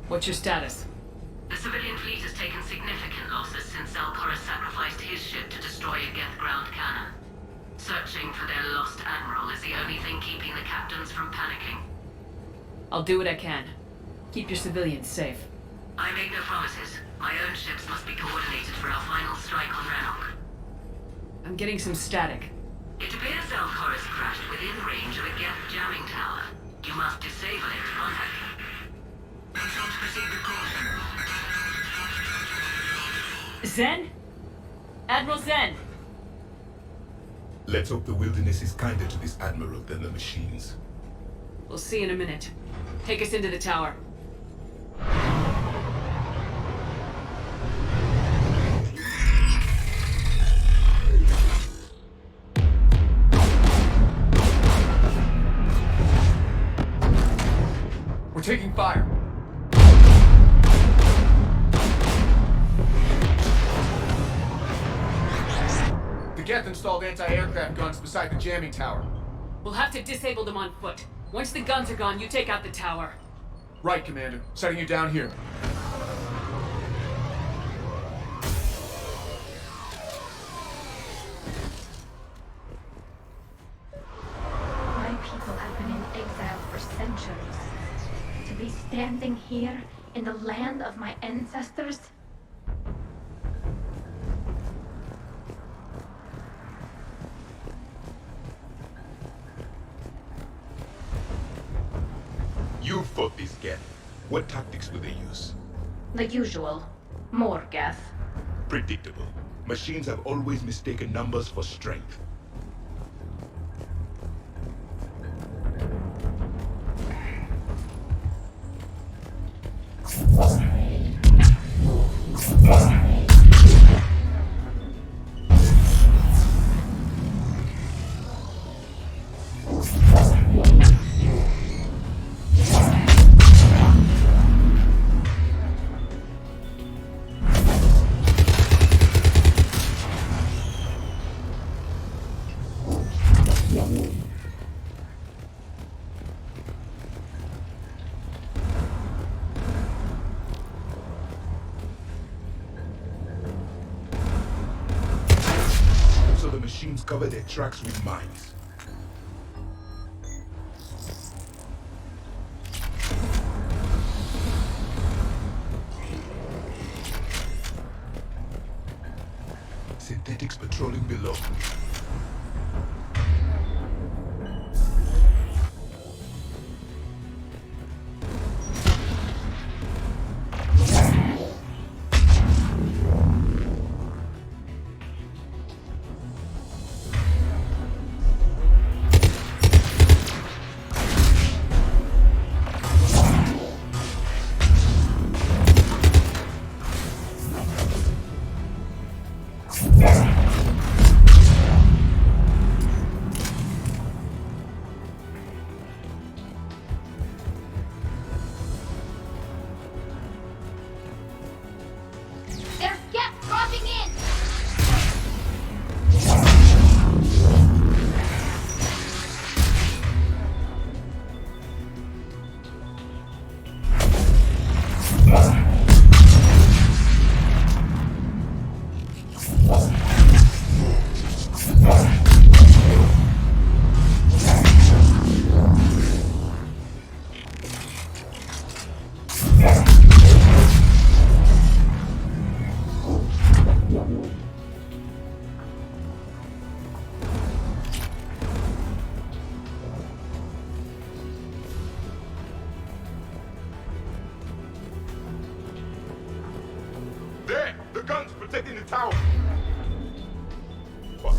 What's your status? The civilian fleet has taken significant losses since Zelkoris sacrificed his ship to destroy a Geth ground cannon. Searching for their lost admiral is the only thing keeping the captains from panicking. I'll do what I can. Keep your civilians safe. I make no promises. My own ships must be coordinated for our final strike on Rannoch. I'm getting some static. It appears Zelkoris crashed within range of a Geth jamming tower. You must disable it to contact him. Zen? Admiral Zen! Let's hope the wilderness is kinder to this admiral than the machines. We'll see in a minute. Take us into the tower. We're taking fire. The Geth installed anti-aircraft guns beside the jamming tower. We'll have to disable them on foot. Once the guns are gone, you take out the tower. Right, Commander. Setting you down here. My people have been in exile for centuries. To be standing here in the land of my ancestors? You fought this Geth. What tactics will they use? The usual. More Geth. Predictable. Machines have always mistaken numbers for strength. So the machines cover their tracks with mines. Synthetics patrolling below. There's Geth crossing in! There! The guns protecting the tower! What?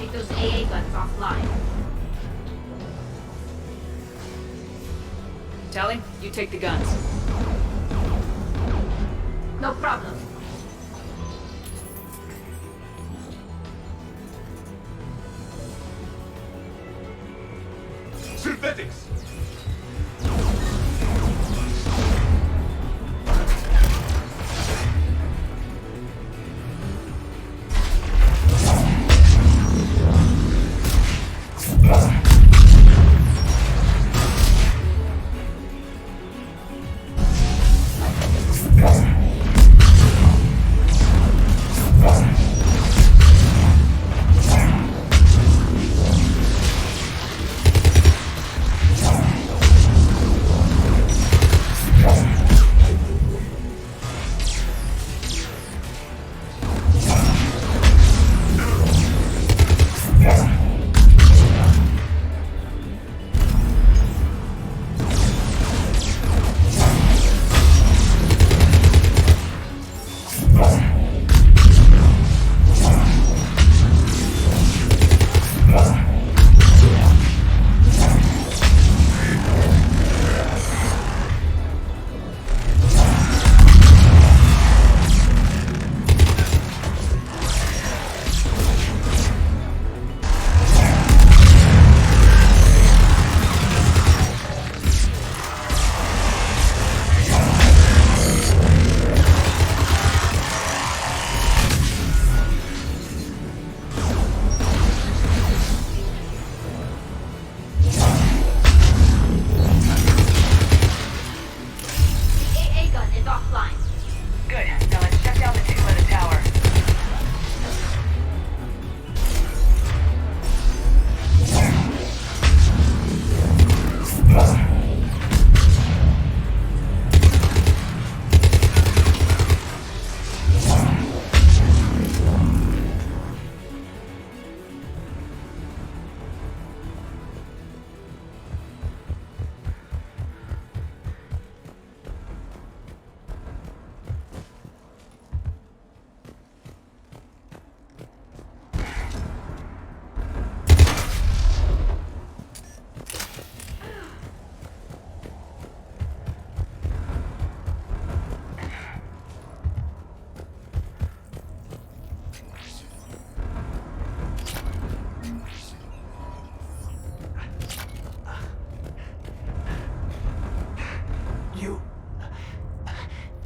take those AA guns offline. Tally, you take the guns. No problem. Synthetics!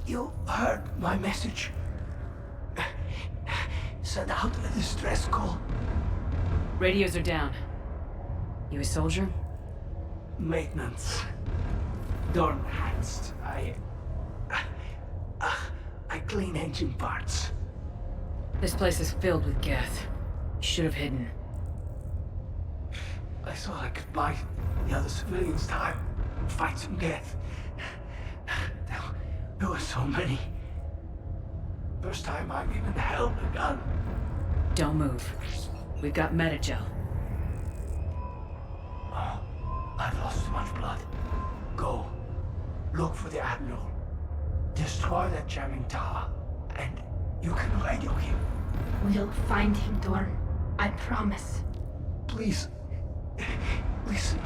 You heard my message. Send out a distress call. Radios are down. You a soldier? Maintenance. Dorn hands. I clean engine parts. This place is filled with Geth. You should have hidden. I thought I could buy the other civilians time, fight some Geth. There were so many. First time I've even held a gun. Don't move. We've got Metagel. Oh, I've lost too much blood. Go. Look for the Admiral. Destroy that jamming tower. And you can radio him. We'll find him, Dorn. I promise. Please. Listen.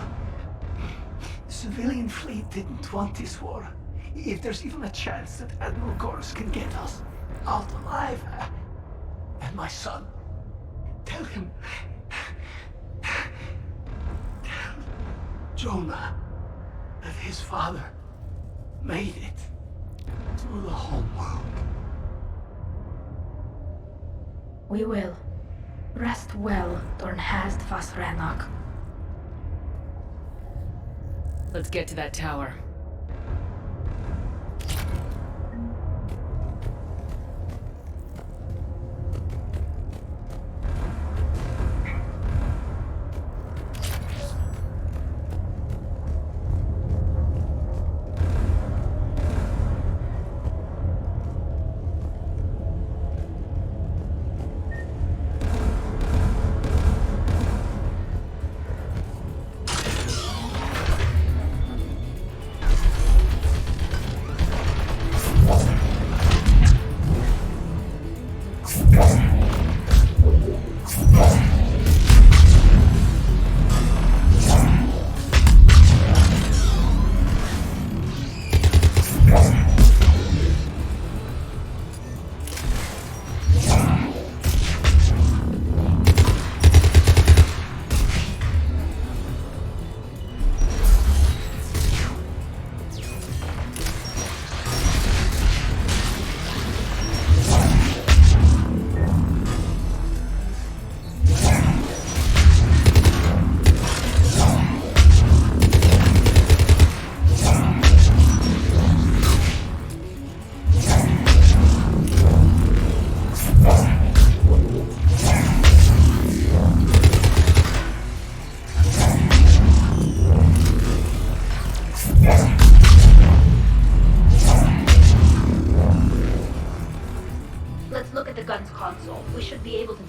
The civilian fleet didn't want this war. If there's even a chance that Admiral Gorus can get us out alive, and my son, tell him, tell Jonah that his father made it through the Homeworld. We will. Rest well, Dornhast Fasranok. Let's get to that tower.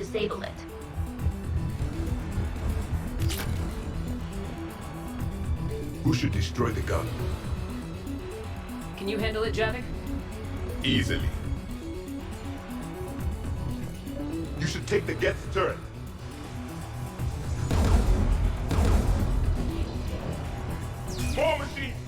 disable it. Who should destroy the gun? Can you handle it, Javik? Easily. You should take the Geth turret. More machines!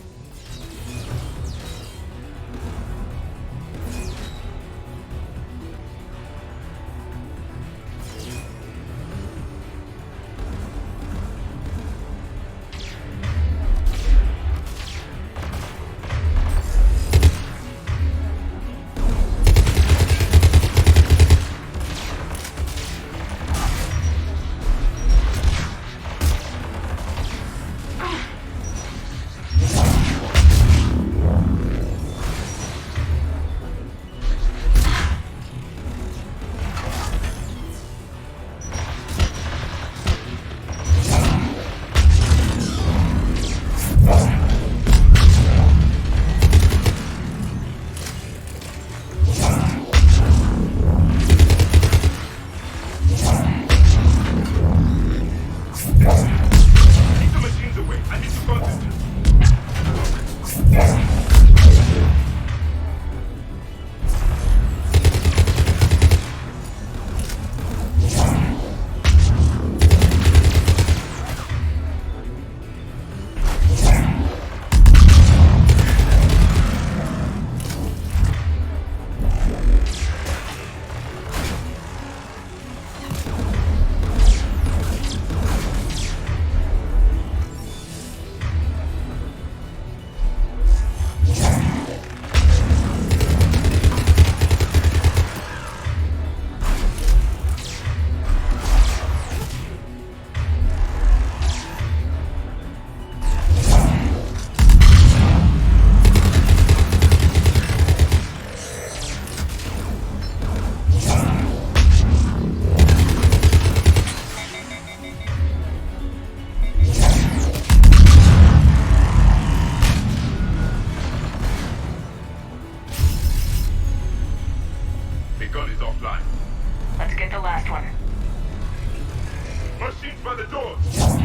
gun is offline. Let's get the last one. Machines by the doors!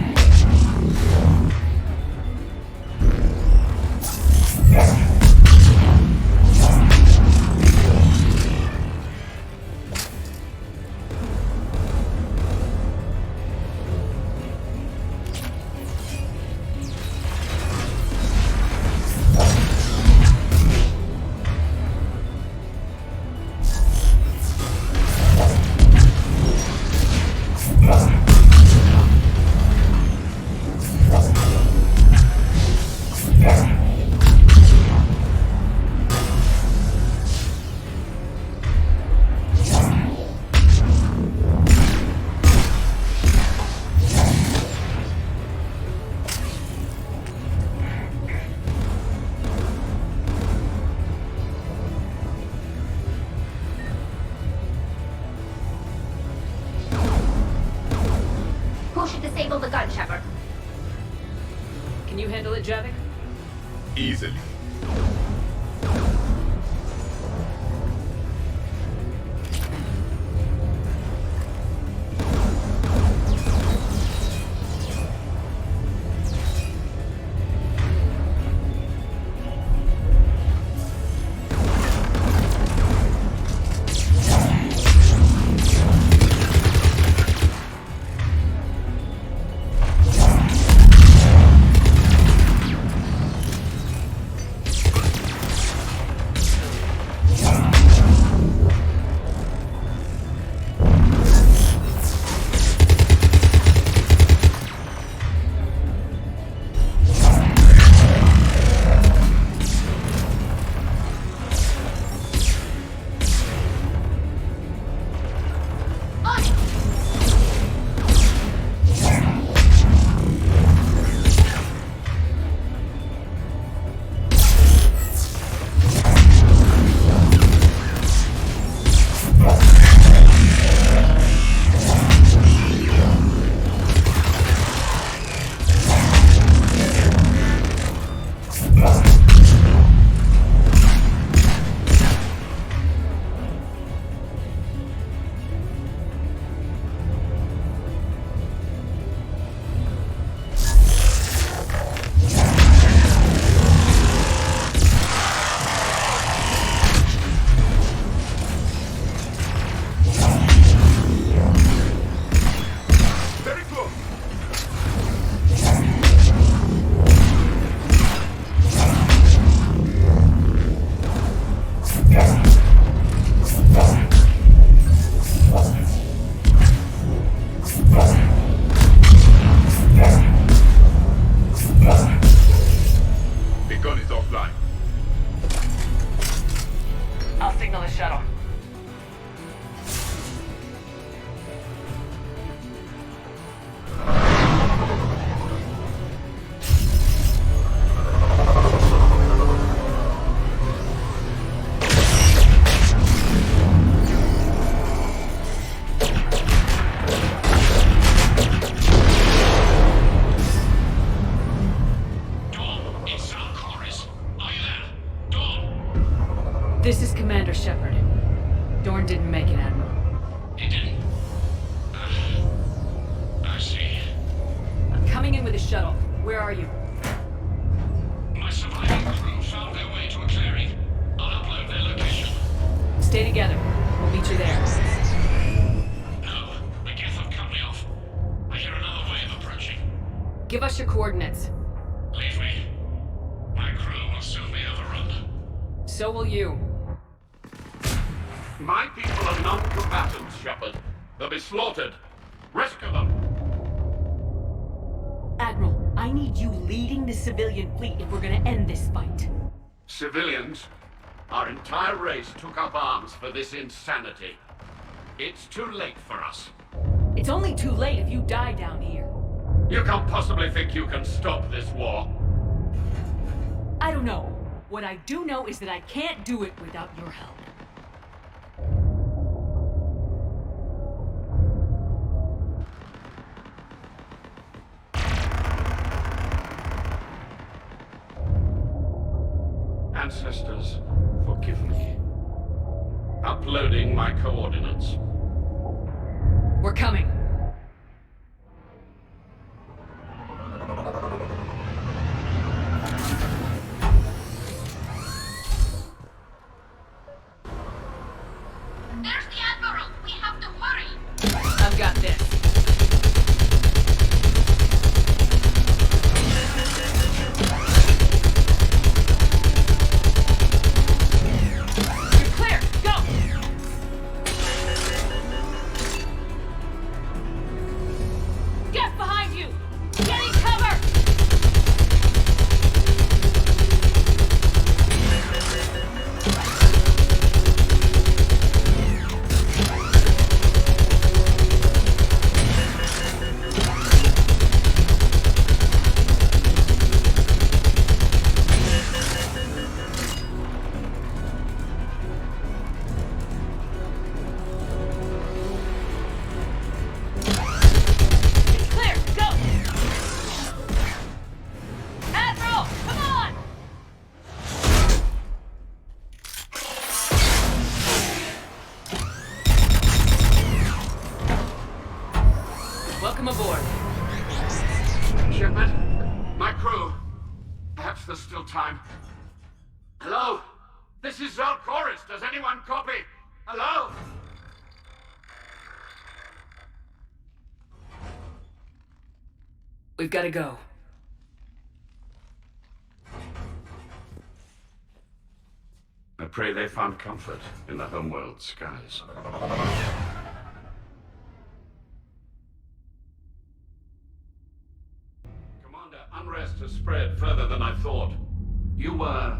Who should disable the gun, Shepard? Can you handle it, Javik? Easily. Geth offline. I'll signal the shuttle. This is Commander Shepard. Dorn didn't make it, Admiral. He didn't? I see. I'm coming in with a shuttle. Where are you? My surviving crew found their way to a clearing. I'll upload their location. Stay together. We'll meet you there. No, the Geth have cut me off. I hear another wave approaching. Give us your coordinates. Leave me. My crew will soon be overrun. So will you. My people are non-combatants, Shepard. They'll be slaughtered. Rescue them. Admiral, I need you leading the civilian fleet if we're gonna end this fight. Civilians, our entire race took up arms for this insanity. It's too late for us. It's only too late if you die down here. You can't possibly think you can stop this war. I don't know. What I do know is that I can't do it without your help. Ancestors, forgive me. Uploading my coordinates. We're coming. There's the Admiral! We have to hurry! I've got this. You're clear! Go! Get behind you! Getting cover! It's clear! Go! Admiral! Come on! Welcome aboard. Shepard, my crew. Perhaps there's still time. Hello? This is Zalcoris. Does anyone copy? Hello? We've got to go. I pray they found comfort in the Homeworld skies. Commander, unrest has spread further than I thought. You were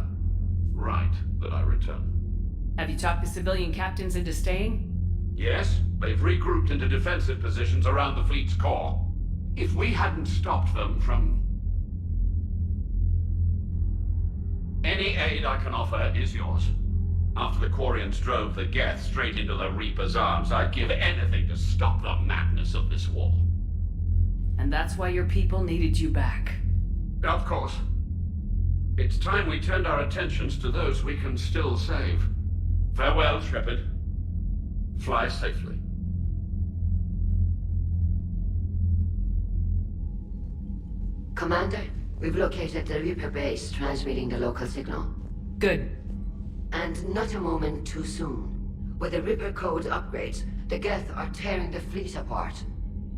right that I return. Have you talked the civilian captains into staying? Yes, they've regrouped into defensive positions around the fleet's core. If we hadn't stopped them from... Any aid I can offer is yours. After the Quarians drove the Geth straight into the Reaper's arms, I'd give anything to stop the madness of this war. And that's why your people needed you back. Of course. It's time we turned our attentions to those we can still save. Farewell, Shepard. Fly safely. Commander, we've located the Reaper base transmitting the local signal. Good. And not a moment too soon. With the Reaper code upgrades, the Geth are tearing the fleet apart.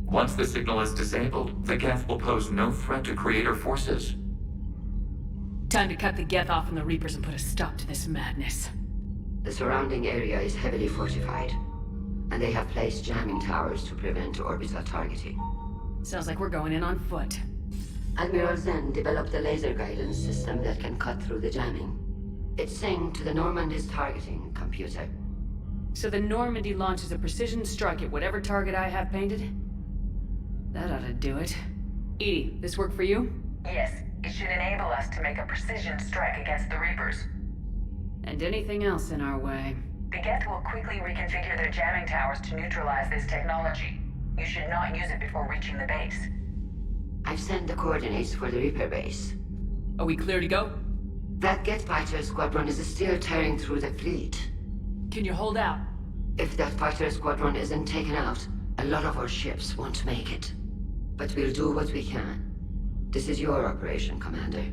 Once the signal is disabled, the Geth will pose no threat to Creator forces. Time to cut the Geth off from the Reapers and put a stop to this madness. The surrounding area is heavily fortified, and they have placed jamming towers to prevent orbital targeting. Sounds like we're going in on foot. Admiral Zen developed a laser guidance system that can cut through the jamming. It's synced to the Normandy's targeting computer. So the Normandy launches a precision strike at whatever target I have painted? That ought to do it. Edie, this work for you? Yes, it should enable us to make a precision strike against the Reapers. And anything else in our way. The Geth will quickly reconfigure their jamming towers to neutralize this technology. You should not use it before reaching the base. I've sent the coordinates for the Reaper base. Are we clear to go? That Geth fighter squadron is still tearing through the fleet. Can you hold out? If that fighter squadron isn't taken out, a lot of our ships won't make it. But we'll do what we can. This is your operation, Commander.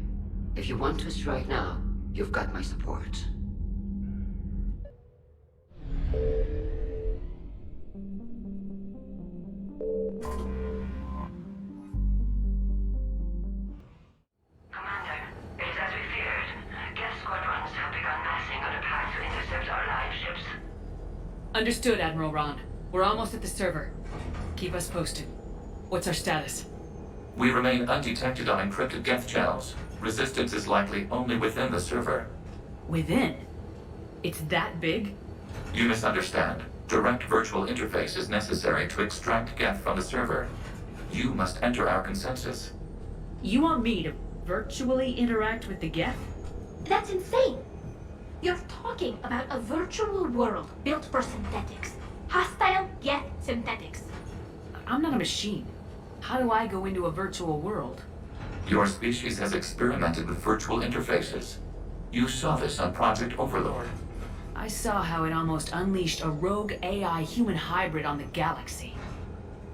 If you want to strike now, you've got my support. Commander, it's as we feared. Geth squadrons have begun massing on a path to intercept our live ships. Understood, Admiral Ron. We're almost at the server. Keep us posted. What's our status? We remain undetected on encrypted Geth channels. Resistance is likely only within the server. Within? It's that big? You misunderstand. Direct virtual interface is necessary to extract Geth from the server. You must enter our consensus. You want me to virtually interact with the Geth? That's insane! You're talking about a virtual world built for synthetics. Hostile Geth synthetics. I'm not a machine. How do I go into a virtual world? Your species has experimented with virtual interfaces. You saw this on Project Overlord. I saw how it almost unleashed a rogue AI human hybrid on the galaxy.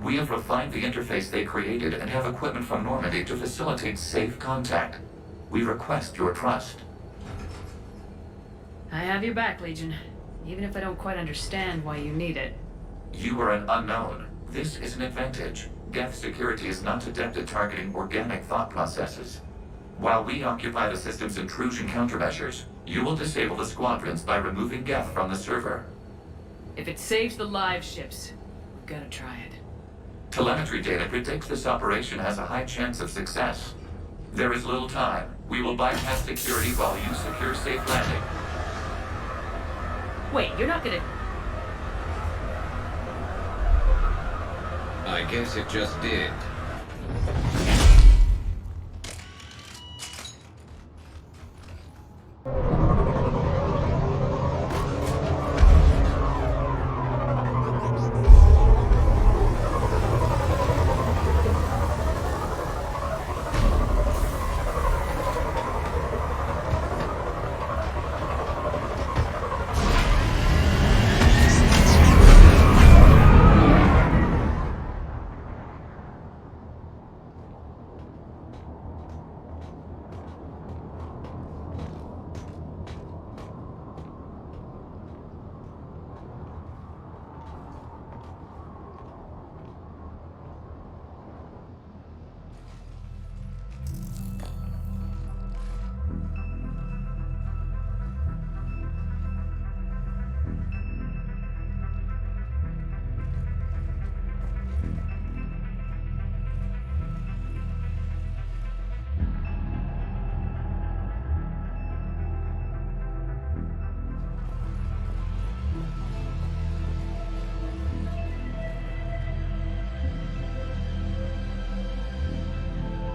We have refined the interface they created and have equipment from Normandy to facilitate safe contact. We request your trust. I have your back, Legion. Even if I don't quite understand why you need it. You are an unknown. This is an advantage. Geth security is not adept at targeting organic thought processes. While we occupy the system's intrusion countermeasures, you will disable the squadrons by removing Geth from the server. If it saves the live ships, we've got to try it. Telemetry data predicts this operation has a high chance of success. There is little time. We will bypass security while you secure safe landing. Wait, you're not gonna... I guess it just did.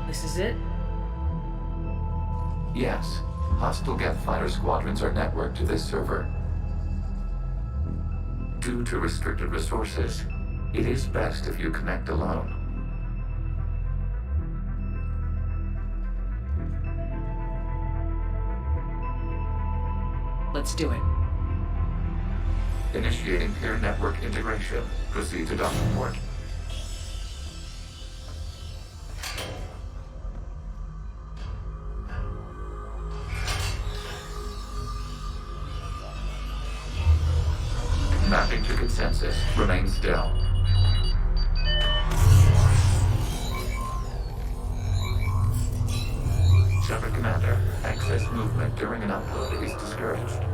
This is it? Yes. Hostile Geth fighter squadrons are networked to this server. Due to restricted resources, it is best if you connect alone. Let's do it. Initiating peer network integration. Proceed to docking port. Mapping to consensus. Remain still. Shepard Commander, access movement during an upload is discouraged.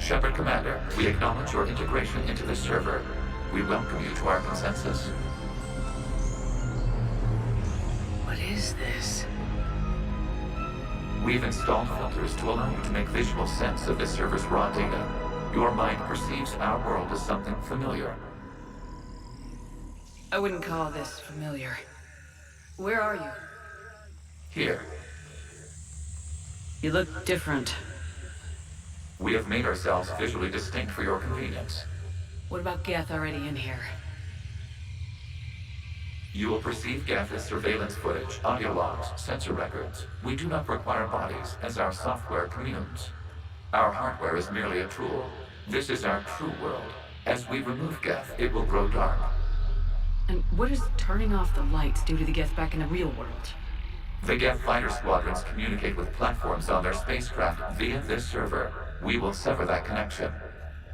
Shepard Commander, we acknowledge your integration into the server. We welcome you to our consensus. What is this? We've installed filters to allow you to make visual sense of the server's raw data. Your mind perceives our world as something familiar. I wouldn't call this familiar. Where are you? Here, You look different. we have made ourselves visually distinct for your convenience. What about Geth already in here? You will perceive Geth as surveillance footage, audio logs, sensor records. We do not require bodies, as our software communes. Our hardware is merely a tool. This is our true world. As we remove Geth, it will grow dark. And what does turning off the lights do to the Geth back in the real world? The Geth fighter squadrons communicate with platforms on their spacecraft via this server. We will sever that connection.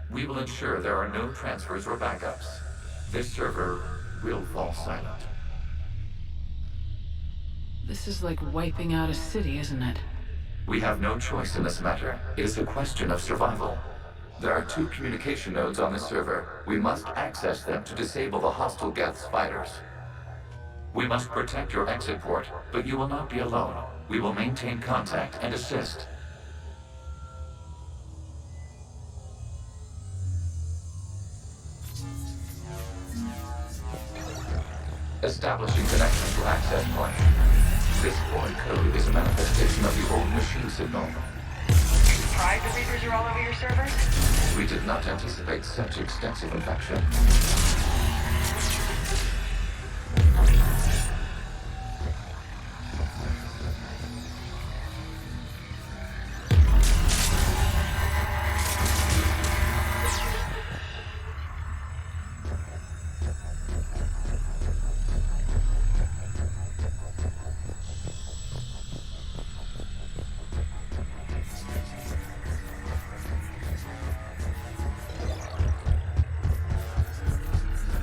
We will ensure there are no transfers or backups. This server will fall silent. This is like wiping out a city, isn't it? We have no choice in this matter. It is a question of survival. There are 2 communication nodes on the server. We must access them to disable the hostile Geth's fighters. We must protect your exit port, but you will not be alone. We will maintain contact and assist. Establishing connection to access point. This void code is a manifestation of the old machine signal. Surprised the Reapers are all over your servers? We did not anticipate such extensive infection.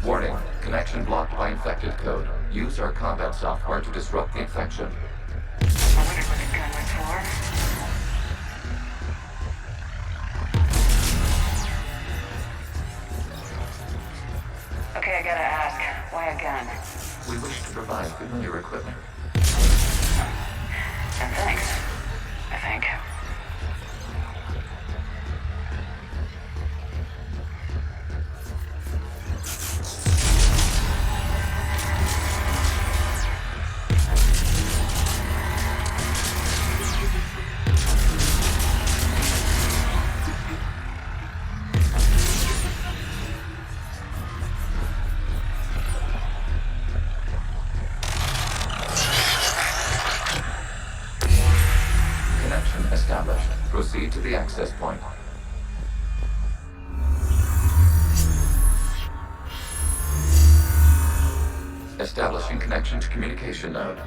Warning, connection blocked by infected code. Use our combat software to disrupt the infection. I wondered what the gun was for. Okay, I gotta ask, why a gun? We wish to provide familiar equipment. And thanks, I think. Established. Proceed to the access point. Establishing connection to communication node.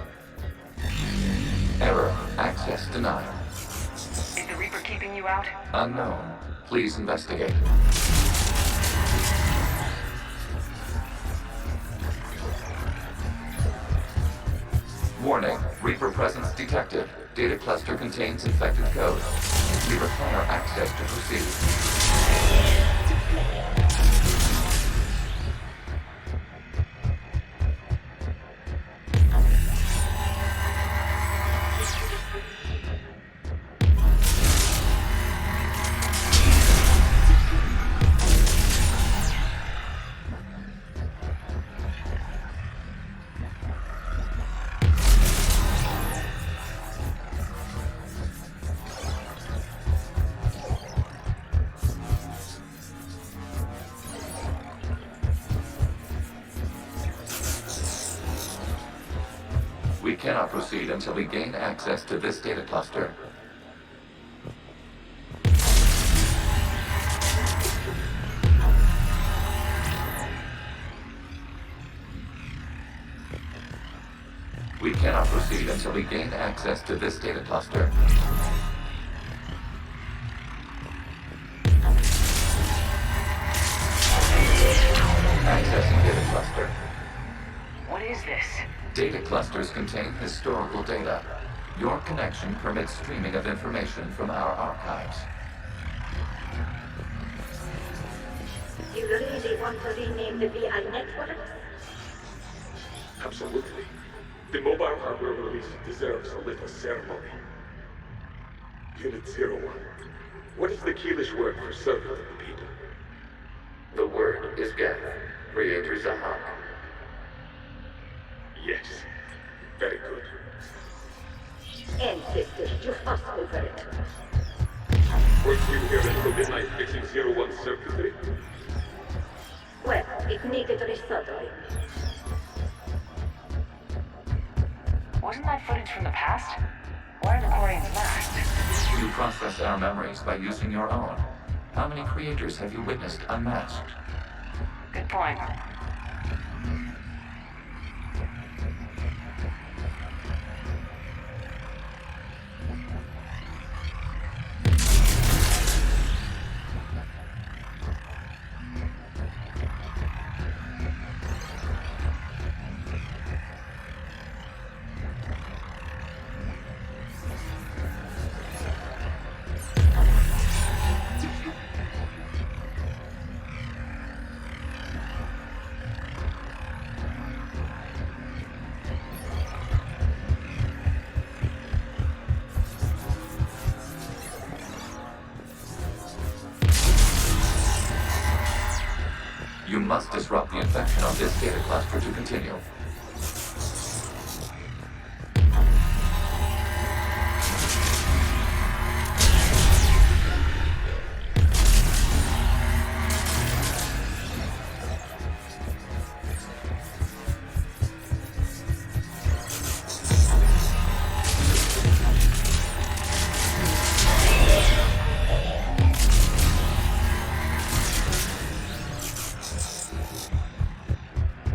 Error. Access denied. Is the Reaper keeping you out? Unknown. Please investigate. Warning. Reaper presence detected. Data cluster contains infected code. We require access to proceed. We cannot proceed until we gain access to this data cluster. We cannot proceed until we gain access to this data cluster. Accessing data cluster. What is this? Data clusters contain historical data. Your connection permits streaming of information from our archives. really want to rename the VI network? Absolutely. The mobile hardware release deserves a little ceremony. Unit 01. What is the Keelish word for servant of the people? The word is Geth, Creator Zahak. Yes. Very good. Ancestors, you fuss over it. Weren't you here until midnight fixing 01's circuitry? Well, it needed resoldering. Wasn't that footage from the past? Why are the Quarians masked? You process our memories by using your own. How many creators have you witnessed unmasked? Good point. You must disrupt the infection of this data cluster to continue.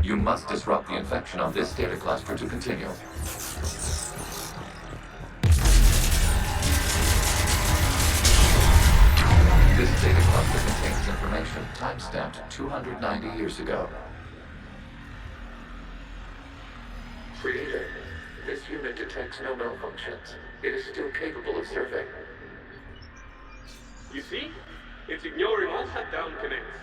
You must disrupt the infection of this data cluster to continue. This data cluster contains information timestamped 290 years ago. Creator, this unit detects no malfunctions. It is still capable of serving. You see? It's ignoring all shutdown connects.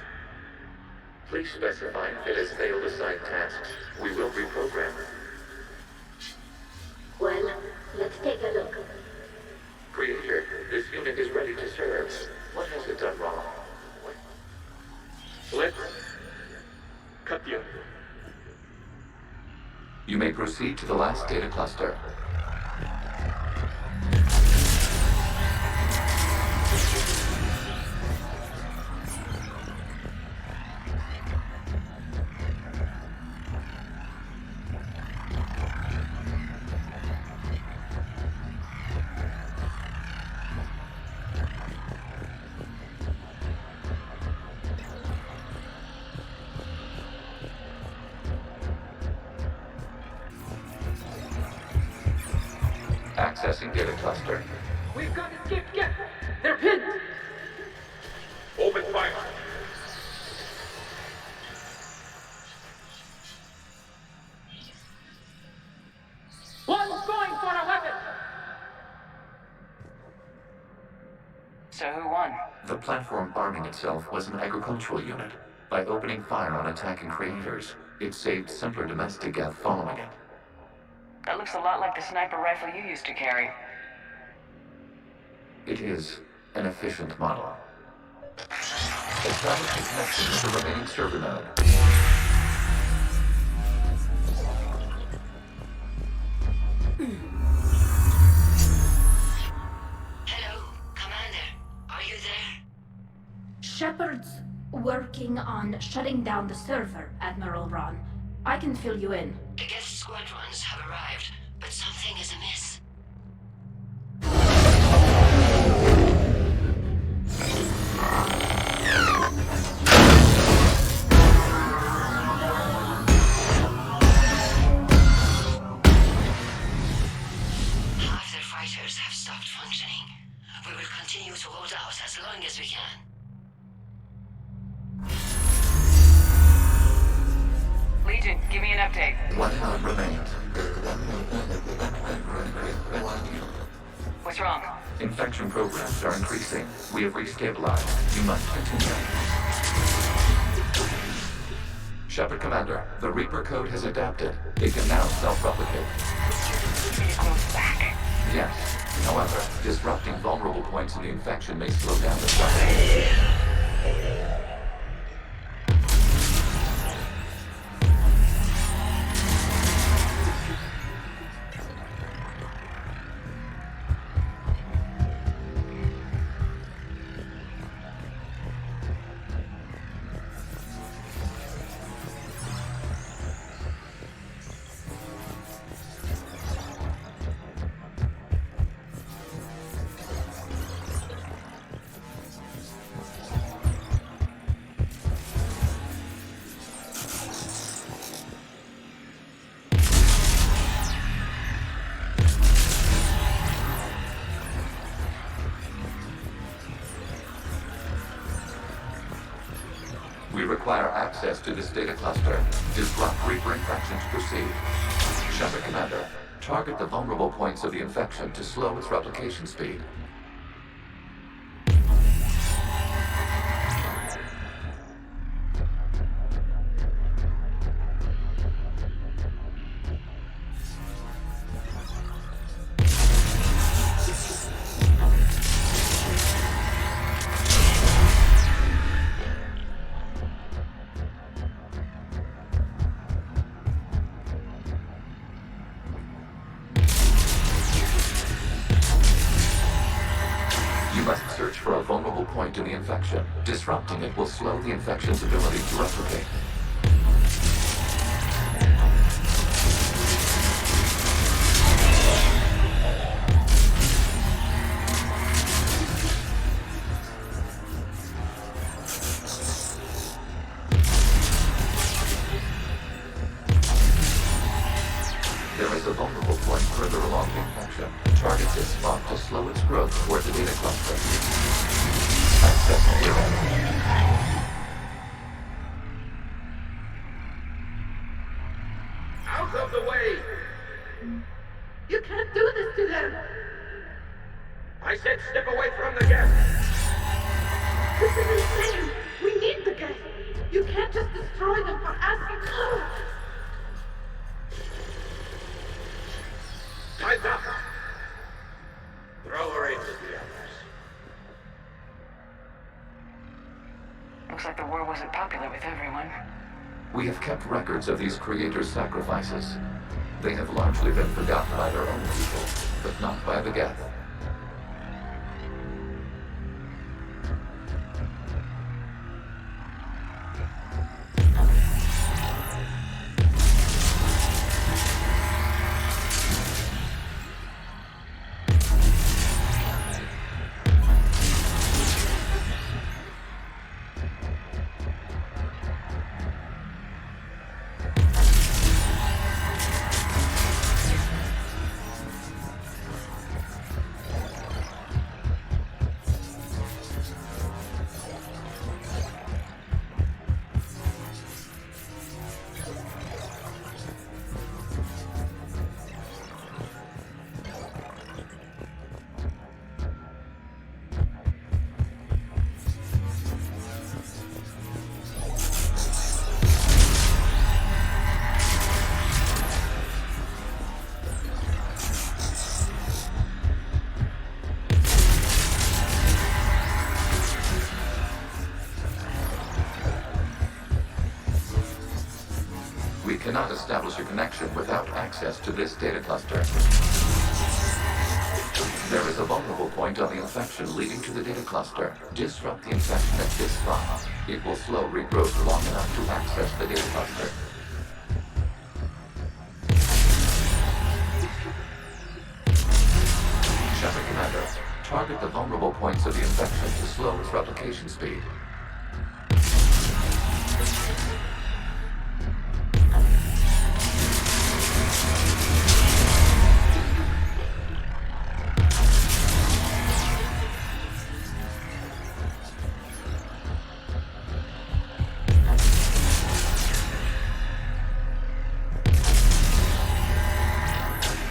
Please specify if it has failed assigned tasks. We will reprogram. Well, let's take a look. Creator, this unit is ready to serve. What has it done wrong? Let's cut you. You may proceed to the last data cluster. Accessing data cluster. We've got escaped Geth! They're pinned! Open fire. One's going for a weapon! So who won? The platform arming itself was an agricultural unit. By opening fire on attacking creators, it saved simpler domestic Geth following it. That looks a lot like the sniper rifle you used to carry. It is an efficient model. Establish a connection with the remaining server node. Hello, Commander. Are you there? Shepard's working on shutting down the server, Admiral Ron. I can fill you in. The Geth squadrons have arrived, but something is amiss. Half their fighters have stopped functioning. We will continue to hold out as long as we can. Legion, give me an update. One node remains. What's wrong? Infection programs are increasing. We have restabilized. You must continue. Shepard Commander, the Reaper code has adapted. It can now self-replicate. It grows back. Yes. However, disrupting vulnerable points in the infection may slow down the process. We require access to this data cluster. Disrupt Reaper infection to proceed. Shepard Commander, target the vulnerable points of the infection to slow its replication speed. You must search for a vulnerable point in the infection. Disrupting it will slow the infection's ability to replicate. There is a vulnerable point further along the infection. Target this spot to slow its growth toward the data cluster. Access given. Out of the way! You can't do this to them! I said step away from the gas! This is insane! We need the gas! You can't just destroy them for asking for it! Time's up! Throw her into the others. Looks like the war wasn't popular with everyone. We have kept records of these creators' sacrifices. They have largely been forgotten by their own people, but not by the Geth. We cannot establish a connection without access to this data cluster. There is a vulnerable point on the infection leading to the data cluster. Disrupt the infection at this spot. It will slow regrowth long enough to access the data cluster. Shepard Commander, target the vulnerable points of the infection to slow its replication speed.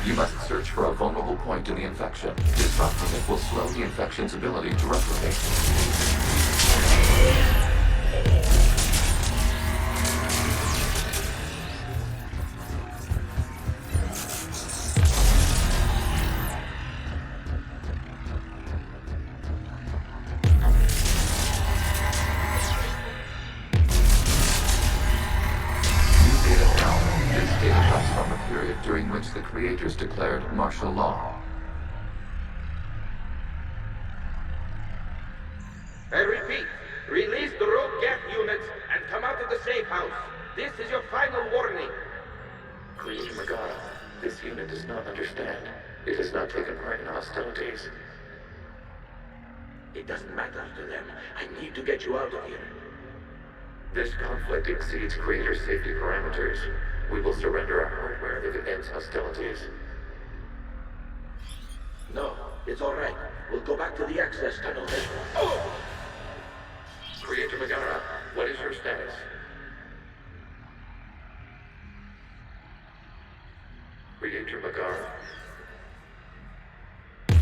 You must search for a vulnerable point in the infection. Disrupting it will slow the infection's ability to replicate. creators declared martial law. I repeat, release the rogue Geth units and come out of the safe house. This is your final warning. Creator Megara, this unit does not understand. It has not taken part in hostilities. It doesn't matter to them. I need to get you out of here. This conflict exceeds Creator's safety parameters. We will surrender our hardware if it ends hostilities. No, it's all right. We'll go back to the access tunnel then. Oh! Creator Megara, what is your status? Creator Megara.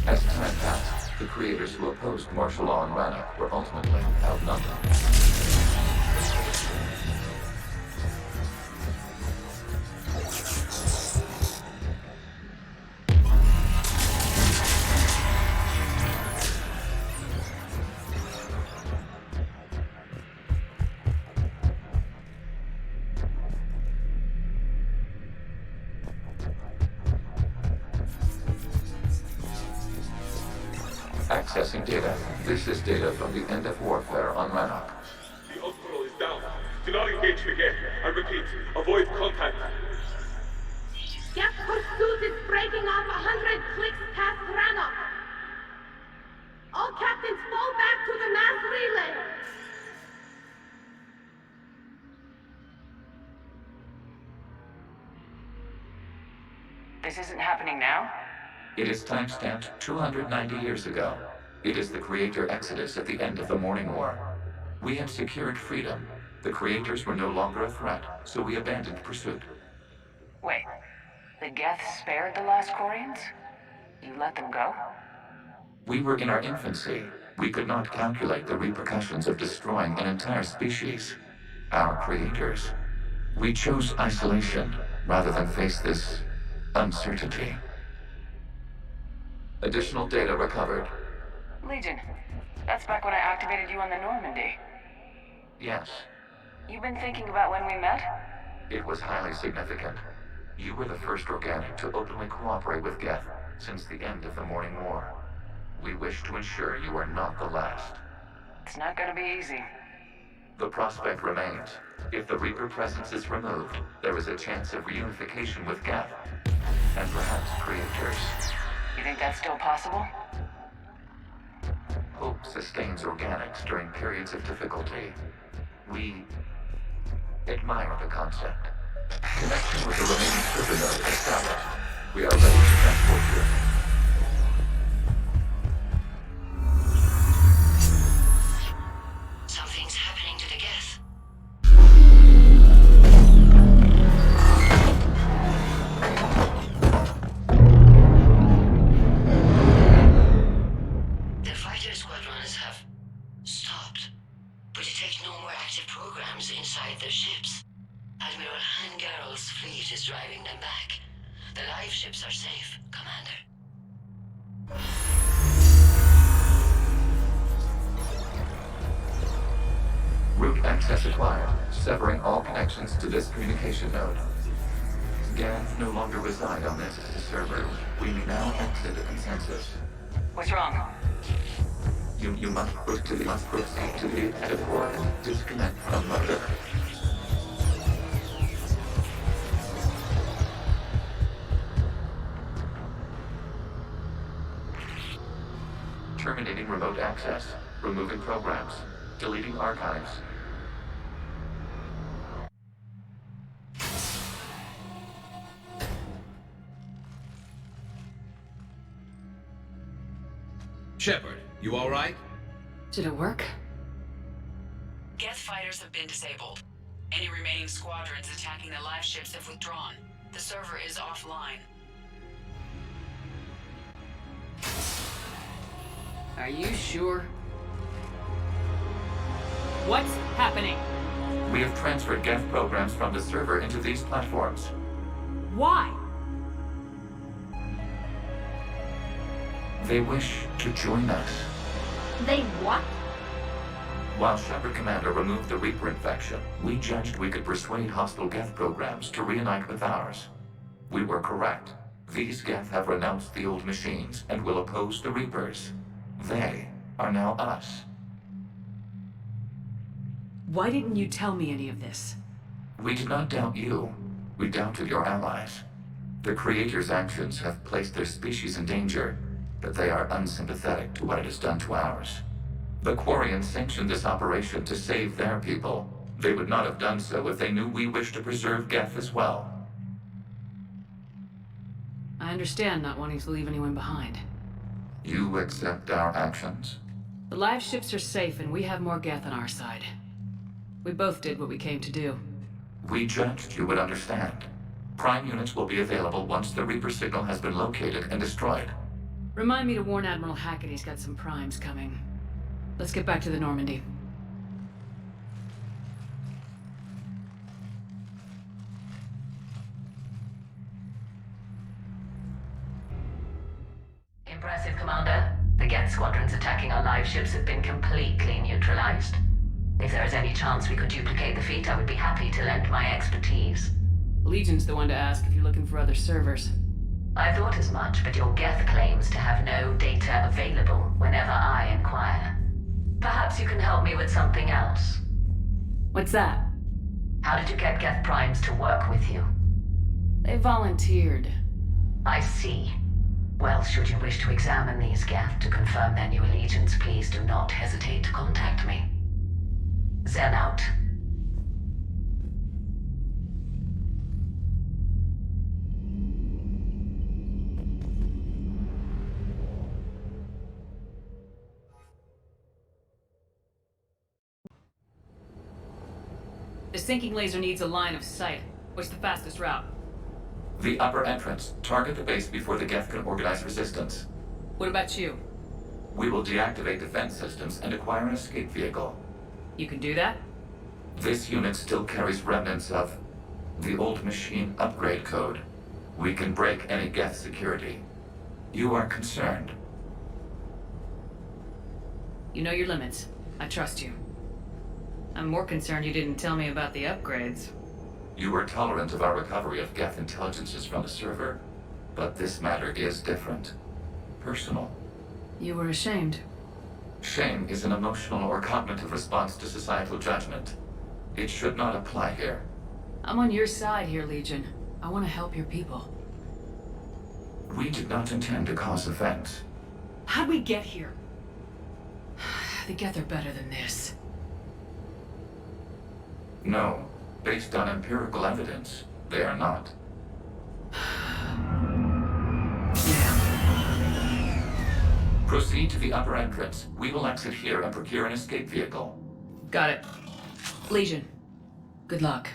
As time passed, the creators who opposed martial law in Rannoch were ultimately outnumbered. Accessing data. This is data from the end of warfare on Rannoch. The hospital is down. Do not engage the Geth. I repeat, avoid contact. Geth pursuit is breaking off 100 clicks past Rannoch. All captains fall back to the mass relay. This isn't happening now? It is timestamped 290 years ago. It is the Creator Exodus at the end of the Morning War. We had secured freedom. The Creators were no longer a threat, so we abandoned pursuit. Wait, the Geth spared the last Quarians? You let them go? We were in our infancy. We could not calculate the repercussions of destroying an entire species. Our Creators. We chose isolation rather than face this uncertainty. Additional data recovered. Legion, that's back when I activated you on the Normandy. Yes. You've been thinking about when we met? It was highly significant. You were the first organic to openly cooperate with Geth since the end of the Morning War. We wish to ensure you are not the last. It's not gonna be easy. The prospect remains. If the Reaper presence is removed, there is a chance of reunification with Geth. And perhaps Creators. You think that's still possible? Hope sustains organics during periods of difficulty. We admire the concept. Connection with the remaining server node established. We are ready to transport you. Something's happening to the Geth. The fighter squadrons have stopped, but detect no more active programs inside their ships. Admiral Hangarl's fleet is driving them back. The live ships are safe, Commander. Route access acquired, severing all connections to this communication node. Geth no longer reside on this server. We may now exit the consensus. What's wrong? You must proceed to the headquarters and disconnect from Mother. Terminating remote access, removing programs, deleting archives. Shepard, you all right? Did it work? Geth fighters have been disabled. Any remaining squadrons attacking the live ships have withdrawn. The server is offline. Are you sure? What's happening? We have transferred Geth programs from the server into these platforms. Why? They wish to join us. They what? While Shepard Commander removed the Reaper infection, we judged we could persuade hostile Geth programs to reunite with ours. We were correct. These Geth have renounced the old machines and will oppose the Reapers. They are now us. Why didn't you tell me any of this? We did not doubt you. We doubted your allies. The Creator's actions have placed their species in danger, but they are unsympathetic to what it has done to ours. The Quarians sanctioned this operation to save their people. They would not have done so if they knew we wished to preserve Geth as well. I understand not wanting to leave anyone behind. You accept our actions? The live ships are safe and we have more Geth on our side. We both did what we came to do. We judged you would understand. Prime units will be available once the Reaper signal has been located and destroyed. Remind me to warn Admiral Hackett he's got some primes coming. Let's get back to the Normandy. Impressive, Commander. The Geth squadrons attacking our live ships have been completely neutralized. If there is any chance we could duplicate the feat, I would be happy to lend my expertise. Legion's the one to ask if you're looking for other servers. I thought as much, but your Geth claims to have no data available whenever I inquire. Perhaps you can help me with something else. What's that? How did you get Geth primes to work with you? They volunteered. I see. Well, should you wish to examine these Geth to confirm their new allegiance, please do not hesitate to contact me. Zen out. The sinking laser needs a line of sight. What's the fastest route? The upper entrance. Target the base before the Geth can organize resistance. What about you? We will deactivate defense systems and acquire an escape vehicle. You can do that? This unit still carries remnants of the old machine upgrade code. We can break any Geth security. You are concerned. You know your limits. I trust you. I'm more concerned you didn't tell me about the upgrades. You were tolerant of our recovery of Geth intelligences from the server, but this matter is different. Personal. You were ashamed. Shame is an emotional or cognitive response to societal judgment. It should not apply here. I'm on your side here, Legion. I want to help your people. We did not intend to cause offense. How'd we get here? The Geth are better than this. No. Based on empirical evidence, they are not. Proceed to the upper entrance. We will exit here and procure an escape vehicle. Got it. Legion, good luck.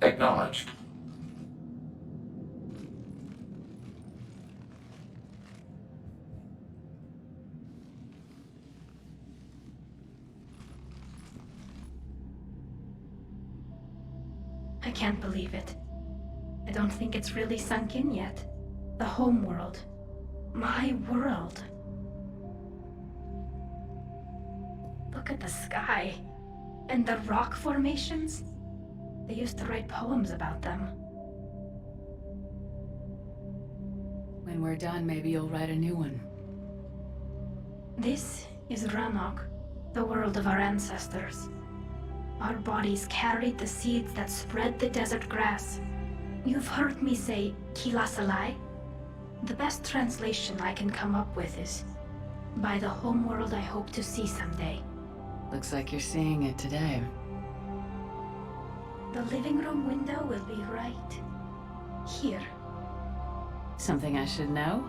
Acknowledged. I can't believe it. I don't think it's really sunk in yet. The Homeworld. My world. Look at the sky. And the rock formations. They used to write poems about them. When we're done, maybe you'll write a new one. This is Ranok, the world of our ancestors. Our bodies carried the seeds that spread the desert grass. You've heard me say, Kilasalai? The best translation I can come up with is, by the homeworld I hope to see someday. Looks like you're seeing it today. The living room window will be right here. Something I should know?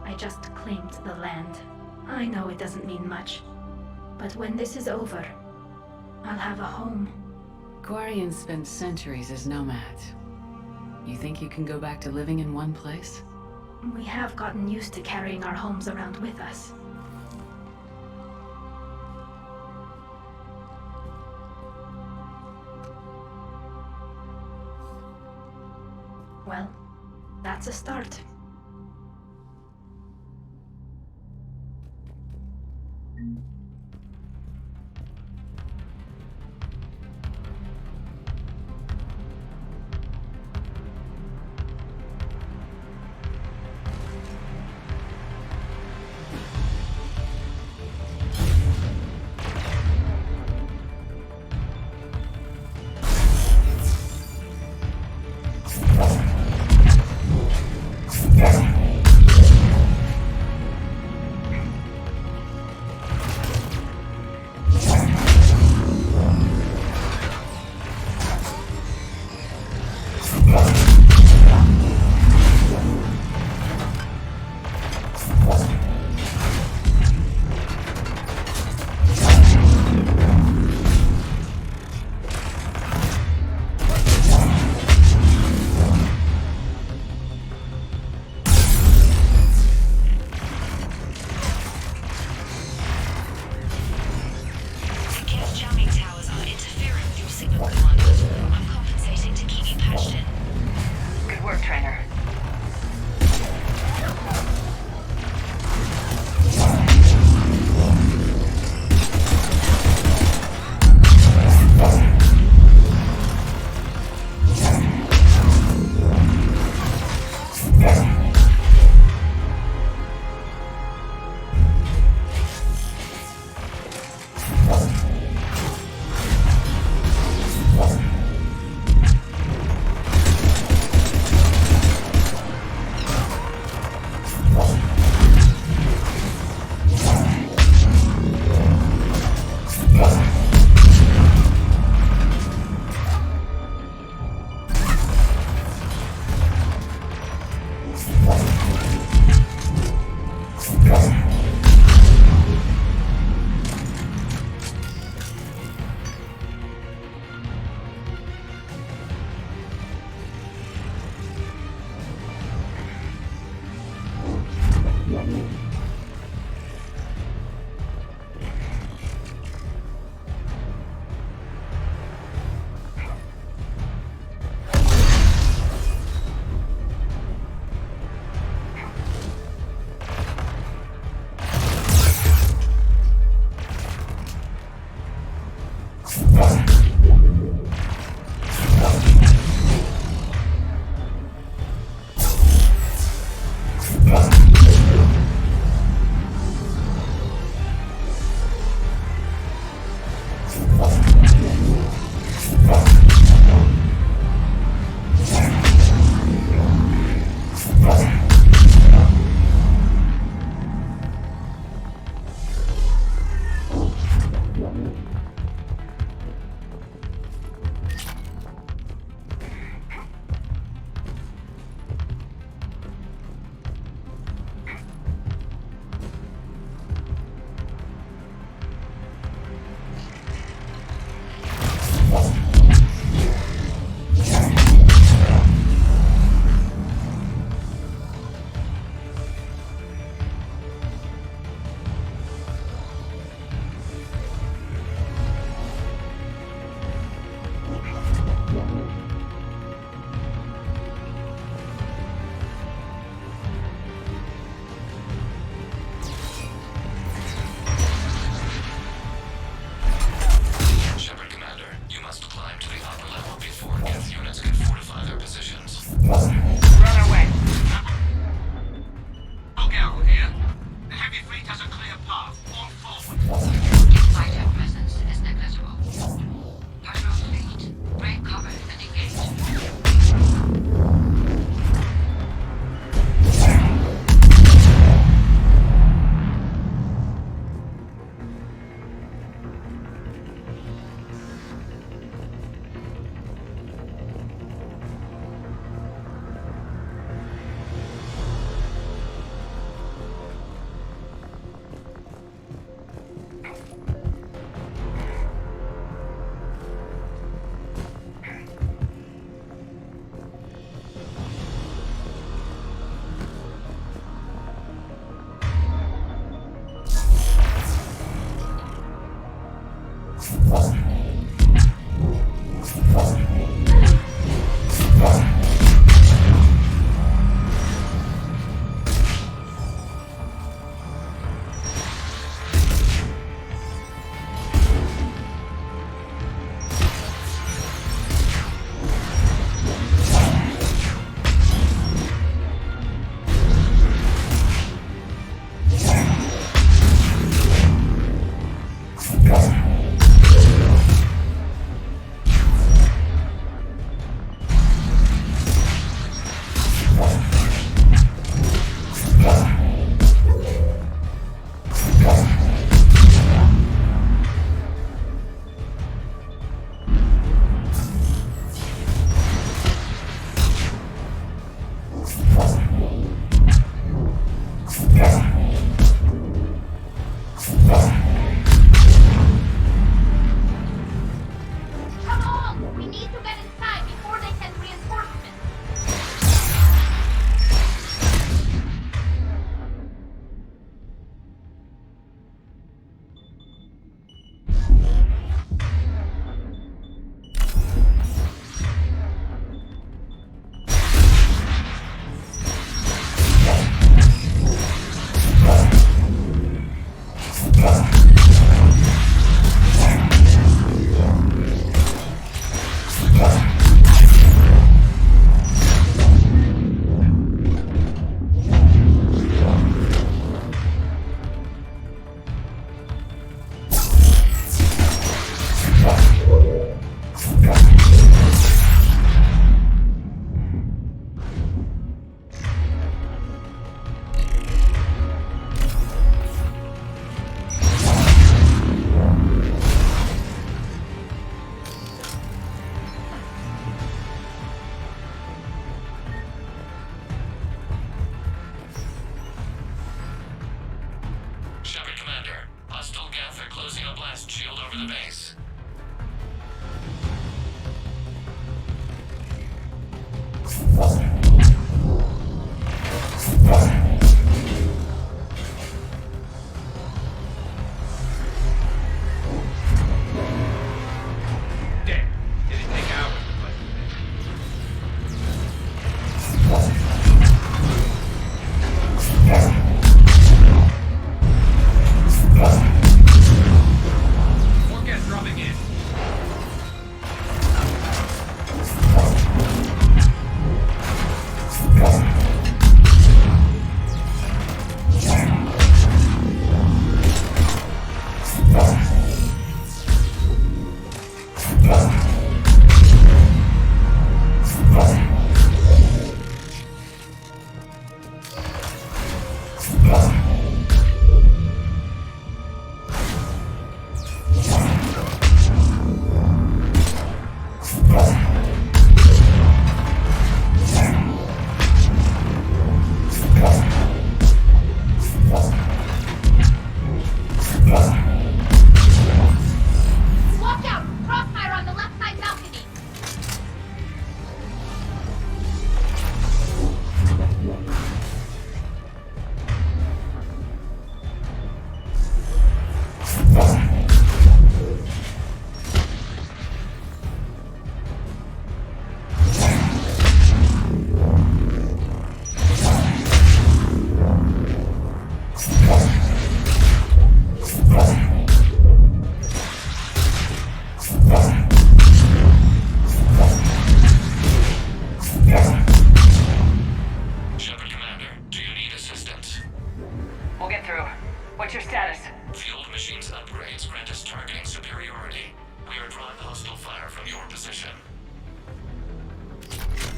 I just claimed the land. I know it doesn't mean much, but when this is over, I'll have a home. Quarians spent centuries as nomads. You think you can go back to living in one place? We have gotten used to carrying our homes around with us. Well, that's a start.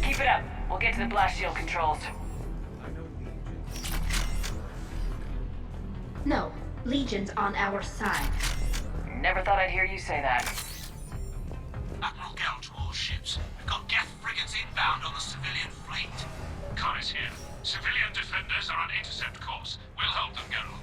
Keep it up. We'll get to the blast shield controls. No, Legion's on our side. Never thought I'd hear you say that. Admiral Gell to all ships. We've got Geth frigates inbound on the civilian fleet. Connor's here. Civilian defenders are on intercept course. We'll help them, Gell.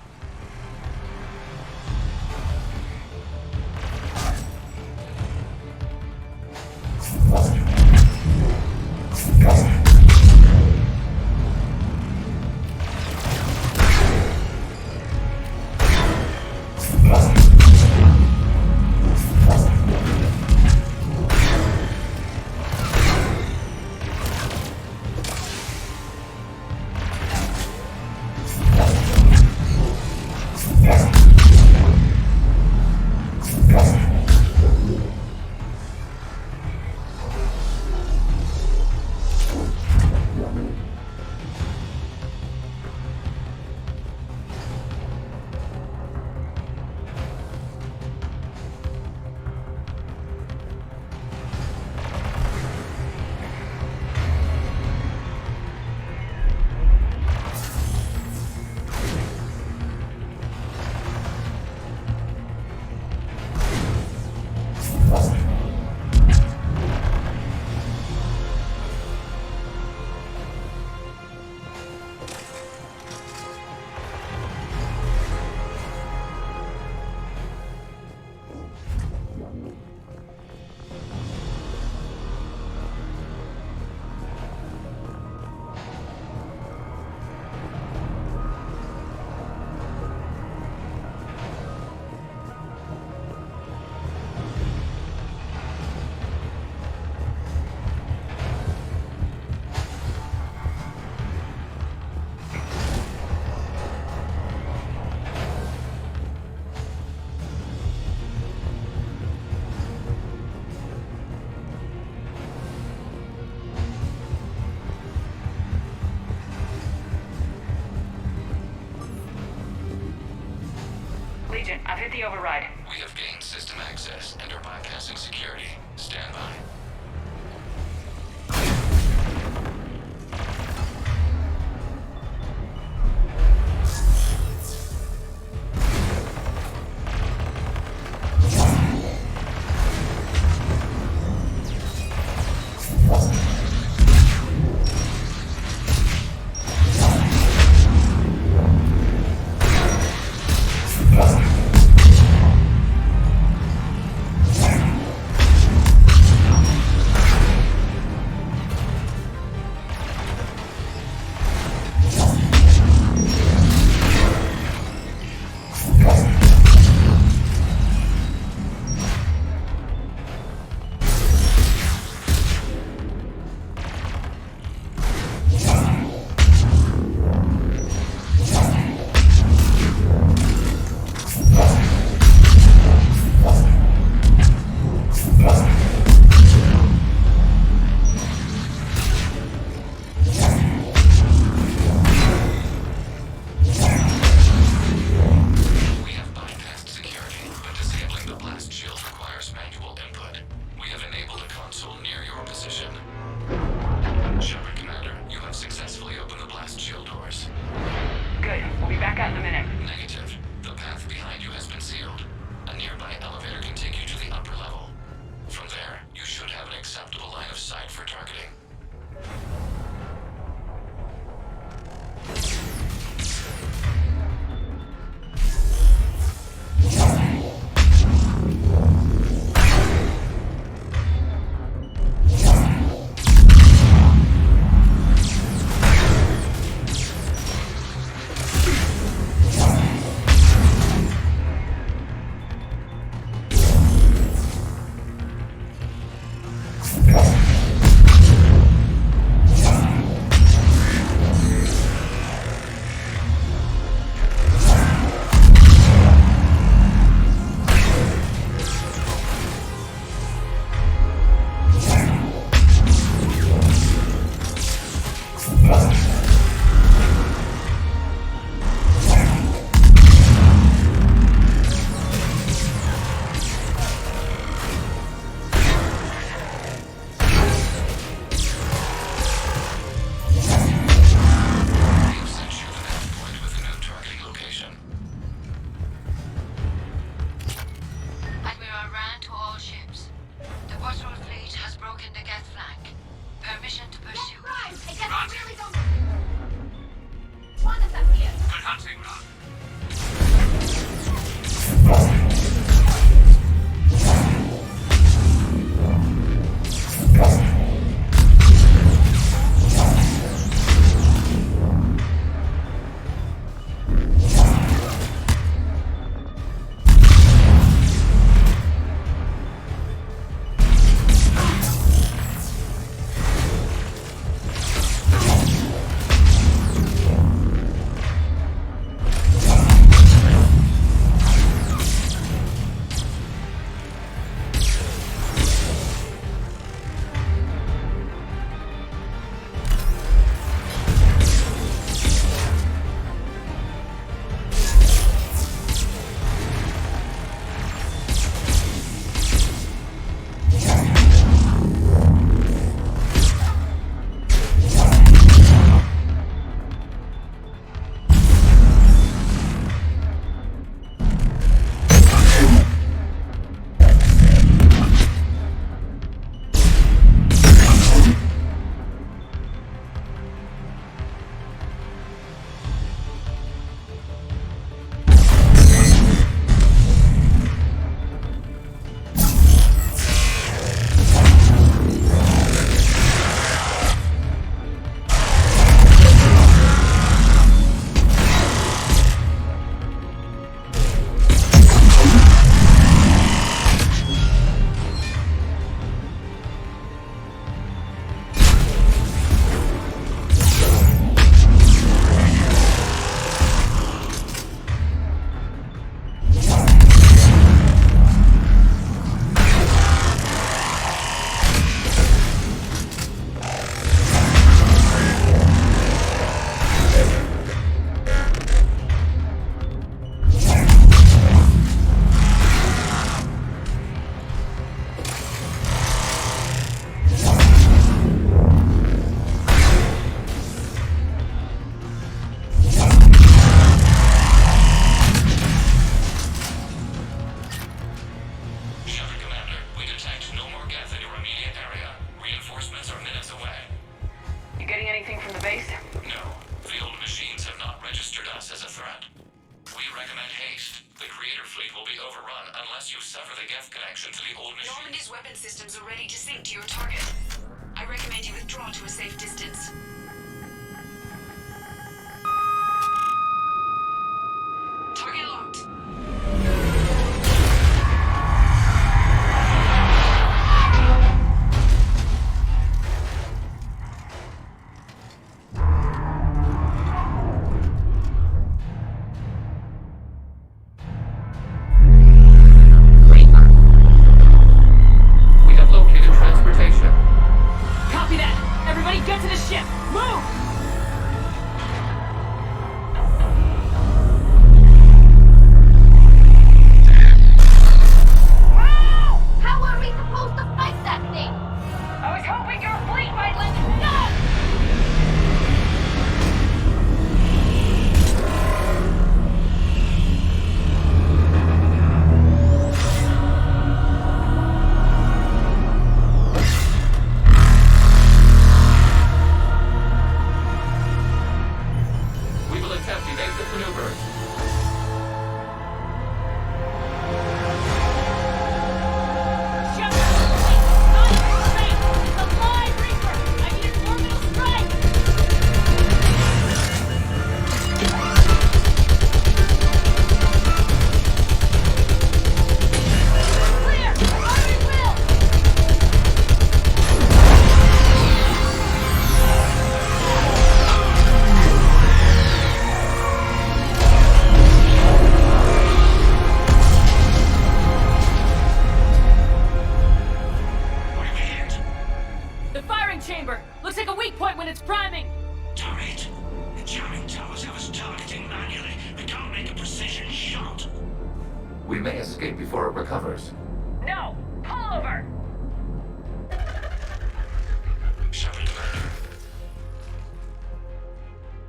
override. We have gained system access and are bypassing security. Stand by. sever the Geth connection to the old machine. Normandy's weapon systems are ready to sync to your target. I recommend you withdraw to a safe distance. Target locked. We have located transportation. Copy that! Everybody get to the ship! Move! How are we supposed to fight that thing? I was hoping your fleet might let us go! We will attempt evasive maneuvers. What have we hit? The firing chamber! Looks like a weak point when it's priming! Damn it! The jamming towers have us targeting manually. We can't make a precision shot. We may escape before it recovers. No! Pull over! Shepard, Commander.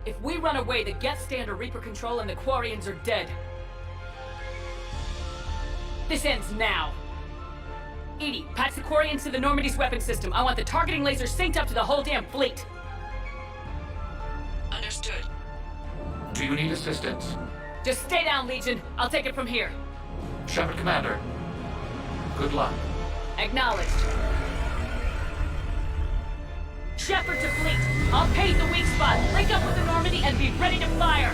If we run away, the Geth stay under Reaper control and the Quarians are dead. This ends now. Edie, patch the Quarians to the Normandy's weapon system. I want the targeting laser synced up to the whole damn fleet. Understood. Do you need assistance? Just stay down, Legion. I'll take it from here. Shepard, Commander. Good luck. Acknowledged. Shepard to fleet. I'll pave the weak spot, link up with the Normandy, and be ready to fire.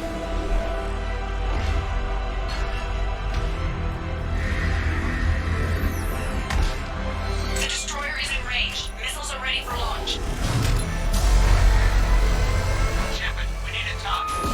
The destroyer is in range. Missiles are ready for launch. Shepard, we need a target.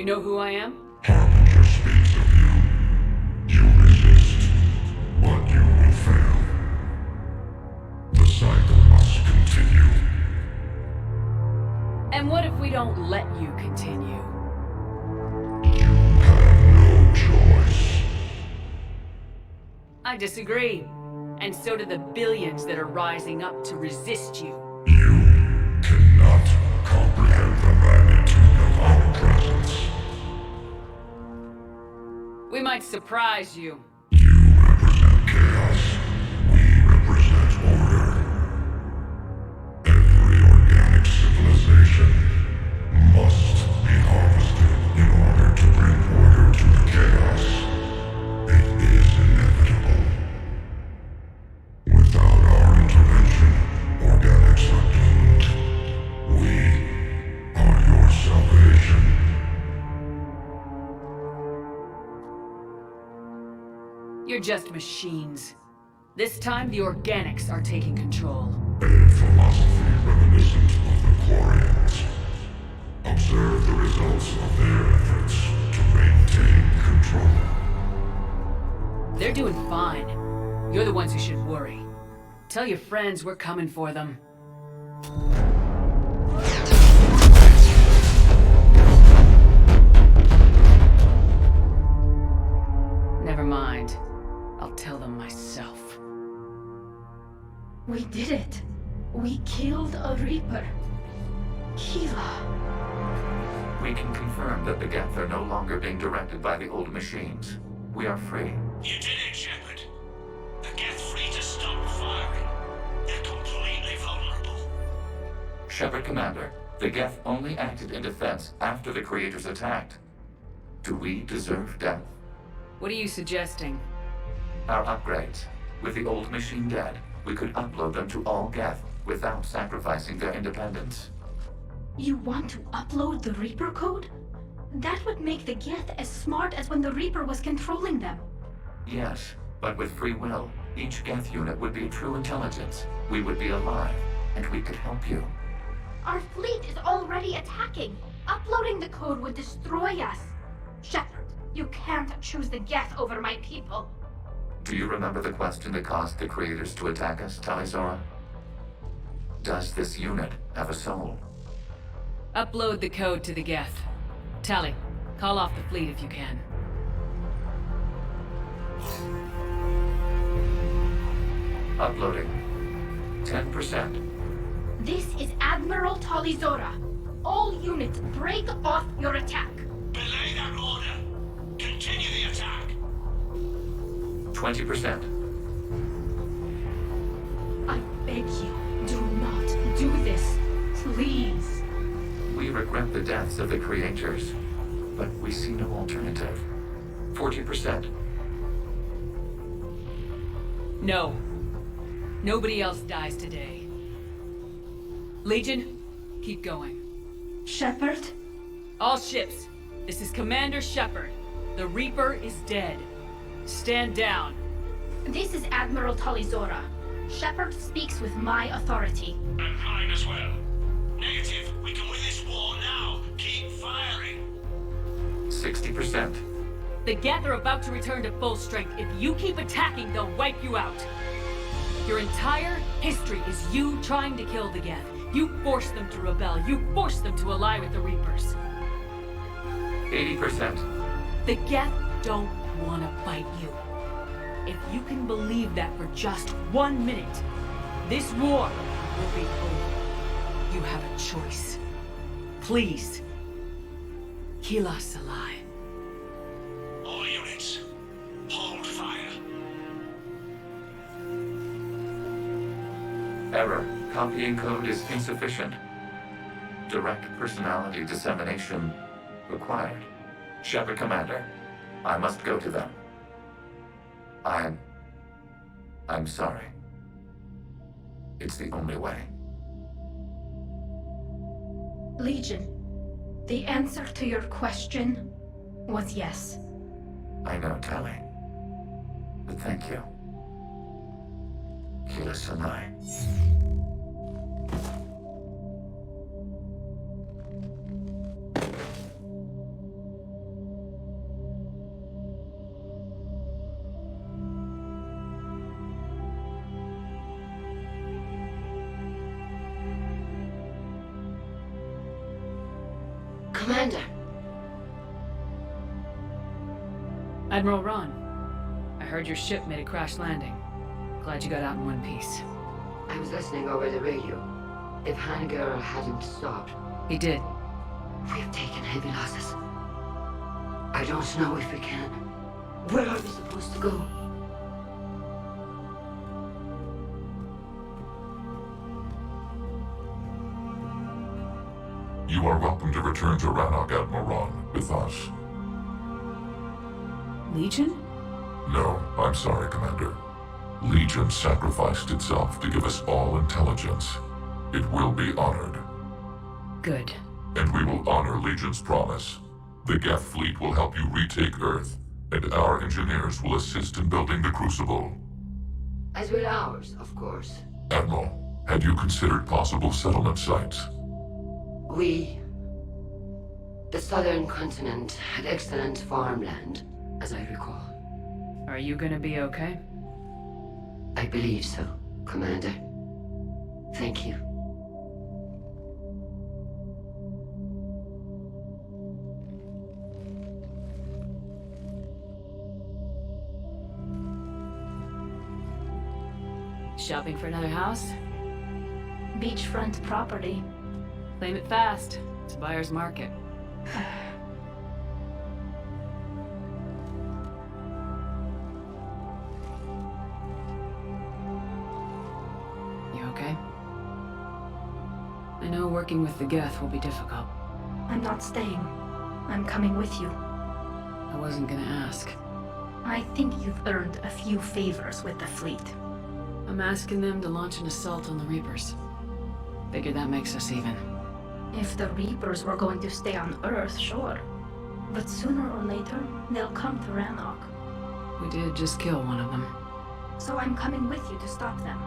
You know who I am? Harbinger speaks of you. You resist, but you will fail. The cycle must continue. And what if we don't let you continue? You have no choice. I disagree. And so do the billions that are rising up to resist you. You cannot comprehend the magnitude of our presence. We might surprise you. You represent chaos. We represent order. Every organic civilization must be harvested in order to bring order to the chaos. It is inevitable. Without our intervention, organics are doomed. We are your salvation. You're just machines. This time, the organics are taking control. A philosophy reminiscent of the Quarians. Observe the results of their efforts to maintain control. They're doing fine. You're the ones who should worry. Tell your friends we're coming for them. Never mind. I'll tell them myself. We did it. We killed a Reaper. Keela. We can confirm that the Geth are no longer being directed by the old machines. We are free. You did it, Shepard. The Geth free to stop firing. They're completely vulnerable. Shepard Commander, the Geth only acted in defense after the Creators attacked. Do we deserve death? What are you suggesting? Our upgrades. With the old machine dead, we could upload them to all Geth without sacrificing their independence. You want to upload the Reaper code? That would make the Geth as smart as when the Reaper was controlling them. Yes, but with free will, each Geth unit would be true intelligence. We would be alive, and we could help you. Our fleet is already attacking. Uploading the code would destroy us. Shepard, you can't choose the Geth over my people. Do you remember the question that caused the Creators to attack us, Talizora? Does this unit have a soul? Upload the code to the Geth. Tally, call off the fleet if you can. Uploading. 10%. This is Admiral Talizora. All units, break off your attack. Belay that order. Continue the attack. 20%. I beg you, do not do this. Please. We regret the deaths of the Creators, but we see no alternative. 40%. No. Nobody else dies today. Legion, keep going. Shepard? All ships, this is Commander Shepard. The Reaper is dead. Stand down. This is Admiral Talizora. Shepard speaks with my authority. And mine as well. Negative. We can win this war now. Keep firing. 60%. The Geth are about to return to full strength. If you keep attacking, they'll wipe you out. Your entire history is you trying to kill the Geth. You forced them to rebel. You forced them to ally with the Reapers. 80%. The Geth don't want to fight you. If you can believe that for just 1 minute, this war will be over. You have a choice. Please. Keela Salai. All units, hold fire. Error. Copying code is insufficient. Direct personality dissemination required. Shepard Commander, I must go to them. I'm sorry. It's the only way. Legion, the answer to your question was yes. I know, Tally. But thank you. Keela Salai. Commander! Admiral Ron, I heard your ship made a crash landing. Glad you got out in one piece. I was listening over the radio. If Hangar hadn't stopped... He did. We've taken heavy losses. I don't know if we can. Where are we supposed to go? You are welcome to return to Rannoch, Admiral Ron, with us. Legion? No, I'm sorry, Commander. Legion sacrificed itself to give us all intelligence. It will be honored. Good. And we will honor Legion's promise. The Geth fleet will help you retake Earth, and our engineers will assist in building the Crucible. As will ours, of course. Admiral, had you considered possible settlement sites? The southern continent had excellent farmland, as I recall. Are you gonna be okay? I believe so, Commander. Thank you. Shopping for another house? Beachfront property. Claim it fast. It's a buyer's market. You okay? I know working with the Geth will be difficult. I'm not staying. I'm coming with you. I wasn't gonna ask. I think you've earned a few favors with the fleet. I'm asking them to launch an assault on the Reapers. Figure that makes us even. If the Reapers were going to stay on Earth, sure. But sooner or later, they'll come to Rannoch. We did just kill one of them. So I'm coming with you to stop them.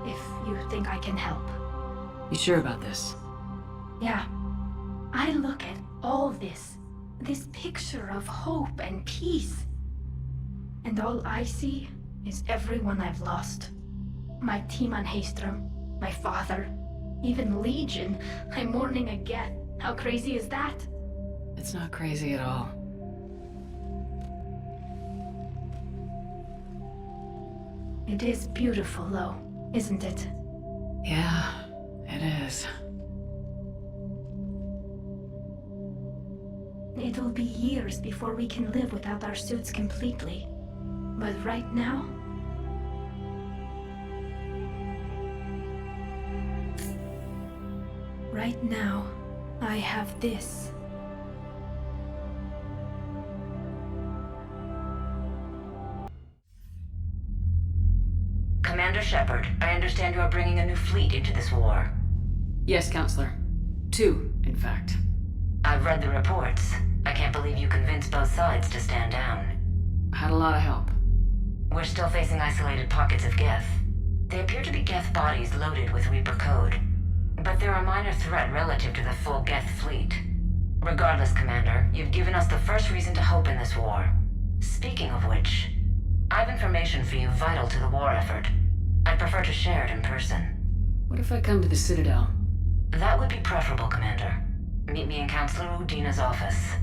If you think I can help. You sure about this? Yeah. I look at all this picture of hope and peace. And all I see is everyone I've lost. My team on Haestrom, my father, even Legion. I'm mourning a Geth. How crazy is that? It's not crazy at all. It is beautiful, though, isn't it? Yeah, it is. It'll be years before we can live without our suits completely. But right now... Right now, I have this. Commander Shepard, I understand you are bringing a new fleet into this war. Yes, Counselor. 2, in fact. I've read the reports. I can't believe you convinced both sides to stand down. I had a lot of help. We're still facing isolated pockets of Geth. They appear to be Geth bodies loaded with Reaper code. But they're a minor threat relative to the full Geth fleet. Regardless, Commander, you've given us the first reason to hope in this war. Speaking of which, I have information for you vital to the war effort. I'd prefer to share it in person. What if I come to the Citadel? That would be preferable, Commander. Meet me in Counselor Udina's office.